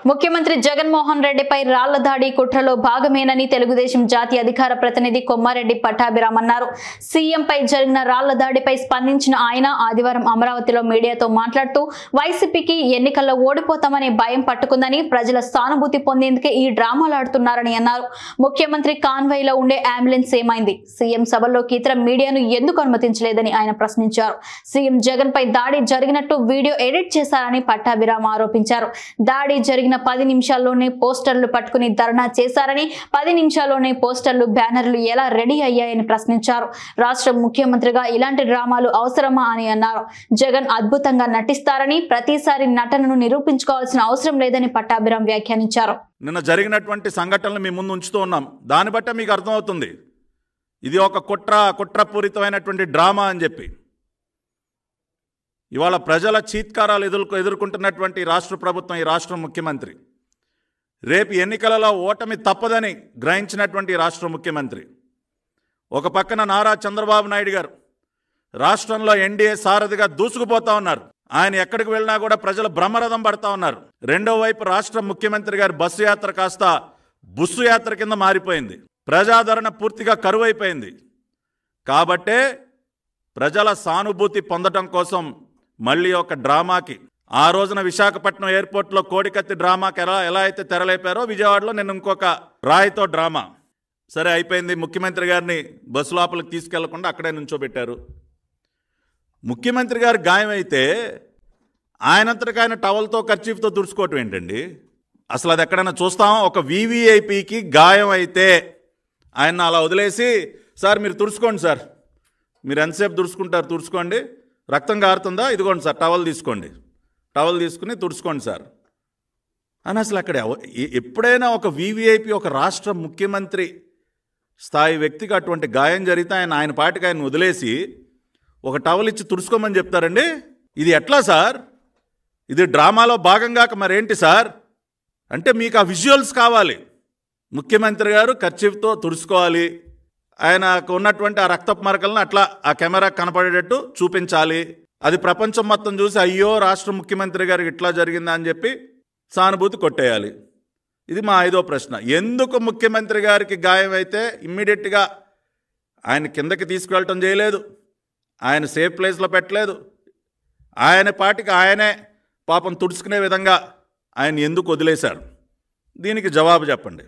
ముఖ్యమంత్రి జగన్మోహన్ రెడ్డిపై రాళ్ల దాడి కుట్రలో భాగమేనని తెలుగుదేశం జాతీయ అధికార ప్రతినిధి కొమ్మారెడ్డి పట్టాభిరామ్ అన్నారు. సీఎంపై జరిగిన రాళ్ల దాడిపై స్పందించిన ఆయన ఆదివారం అమరావతిలో మీడియాతో మాట్లాడుతూ వైసీపీకి ఎన్నికల్లో ఓడిపోతామనే భయం పట్టుకుందని, ప్రజల సానుభూతి పొందేందుకే ఈ డ్రామాలాడుతున్నారని అన్నారు. ముఖ్యమంత్రి కాన్వాయ్లో ఉండే అంబులెన్స్ ఏమైంది? సీఎం సభల్లోకి ఇతర మీడియాను ఎందుకు అనుమతించలేదని ఆయన ప్రశ్నించారు. సీఎం జగన్ పై దాడి జరిగినట్టు వీడియో ఎడిట్ చేశారని పట్టాభిరామ్ ఆరోపించారు. దాడి జరిగిన 10 నిమిషాల్లోనే పోస్టర్లు పట్టుకుని ధర్నా చేశారని, 10 నిమిషాల్లోనే పోస్టర్లు, బ్యానర్లు ఎలా రెడీ అయ్యాయని ప్రశ్నించారు. రాష్ట్ర ముఖ్యమంత్రిగా ఇలాంటి డ్రామాలు అవసరమా అని అన్నారు. జగన్ అద్భుతంగా నటిస్తారని, ప్రతిసారి నటనను నిరూపించుకోవాల్సిన అవసరం లేదని పట్టాభిరామ్ వ్యాఖ్యానించారు. నిన్న జరిగినటువంటి సంఘటనలు మీ ముందు ఉంచుతూ ఉన్నాం. దాన్ని బట్టే మీకు అర్థమవుతుంది ఇది ఒక కుట్రపూరితమైనటువంటి డ్రామా అని చెప్పి. ఇవాళ ప్రజల చీత్కారాలు ఎదుర్కొంటున్నటువంటి రాష్ట్ర ప్రభుత్వం, ఈ రాష్ట్ర ముఖ్యమంత్రి, రేపు ఎన్నికలలో ఓటమి తప్పదని గ్రహించినటువంటి రాష్ట్ర ముఖ్యమంత్రి, ఒక పక్కన నారా చంద్రబాబు నాయుడు గారు రాష్ట్రంలో ఎన్డీఏ సారథిగా దూసుకుపోతా ఉన్నారు. ఆయన ఎక్కడికి వెళ్ళినా కూడా ప్రజలు బ్రహ్మరథం పడతా ఉన్నారు. రెండో వైపు రాష్ట్ర ముఖ్యమంత్రి గారు బస్సు యాత్ర కాస్త బుస్సు యాత్ర కింద మారిపోయింది. ప్రజాదరణ పూర్తిగా కరువైపోయింది. కాబట్టే ప్రజల సానుభూతి పొందడం కోసం మళ్ళీ ఒక డ్రామాకి, ఆ రోజున విశాఖపట్నం ఎయిర్పోర్ట్లో కోడికత్తి డ్రామాకి ఎలా అయితే తెరలేపారో, విజయవాడలో నేను ఇంకొక రాయితో డ్రామా. సరే అయిపోయింది. ముఖ్యమంత్రి గారిని బస్సు లోపలికి తీసుకెళ్లకుండా అక్కడే నుంచోబెట్టారు. ముఖ్యమంత్రి గారు గాయం అయితే ఆయనంతటికి ఆయన టవల్తో కర్చీఫ్తో తుడుచుకోవటం ఏంటండి? అసలు అది ఎక్కడైనా చూస్తాం? ఒక వీవీఐపీకి గాయం అయితే ఆయన అలా వదిలేసి, సార్ మీరు తుడుచుకోండి, సార్ మీరు ఎంతసేపు తుడుచుకుంటారు, తుడుచుకోండి, రక్తం కారుతుందా, ఇదిగోండి సార్ టవల్ తీసుకోండి, టవల్ తీసుకుని తుడుచుకోండి సార్ అని. అసలు అక్కడ ఎప్పుడైనా ఒక వీవీఐపీ, ఒక రాష్ట్ర ముఖ్యమంత్రి స్థాయి వ్యక్తికి అటువంటి గాయం జరిగితే ఆయన పాటికి ఆయన వదిలేసి ఒక టవల్ ఇచ్చి తుడుచుకోమని చెప్తారండి? ఇది ఎట్లా సార్? ఇది డ్రామాలో భాగంగా మరేంటి సార్? అంటే మీకు ఆ విజువల్స్ కావాలి. ముఖ్యమంత్రి గారు కర్చీఫ్తో తుడుచుకోవాలి, ఆయనకు ఉన్నటువంటి ఆ రక్తపు మరకలను అట్లా ఆ కెమెరా కనపడేటట్టు చూపించాలి. అది ప్రపంచం మొత్తం చూసి అయ్యో రాష్ట్ర ముఖ్యమంత్రి గారికి ఇట్లా జరిగిందా అని చెప్పి సానుభూతి కొట్టేయాలి. ఇది మా 5వ ప్రశ్న. ఎందుకు ముఖ్యమంత్రి గారికి గాయం అయితే ఇమ్మీడియట్గా ఆయన కిందకి తీసుకువెళ్ళటం చేయలేదు, ఆయన సేఫ్ ప్లేస్లో పెట్టలేదు, ఆయన పాటికి ఆయనే పాపం తుడుచుకునే విధంగా ఆయన ఎందుకు వదిలేశారు? దీనికి జవాబు చెప్పండి.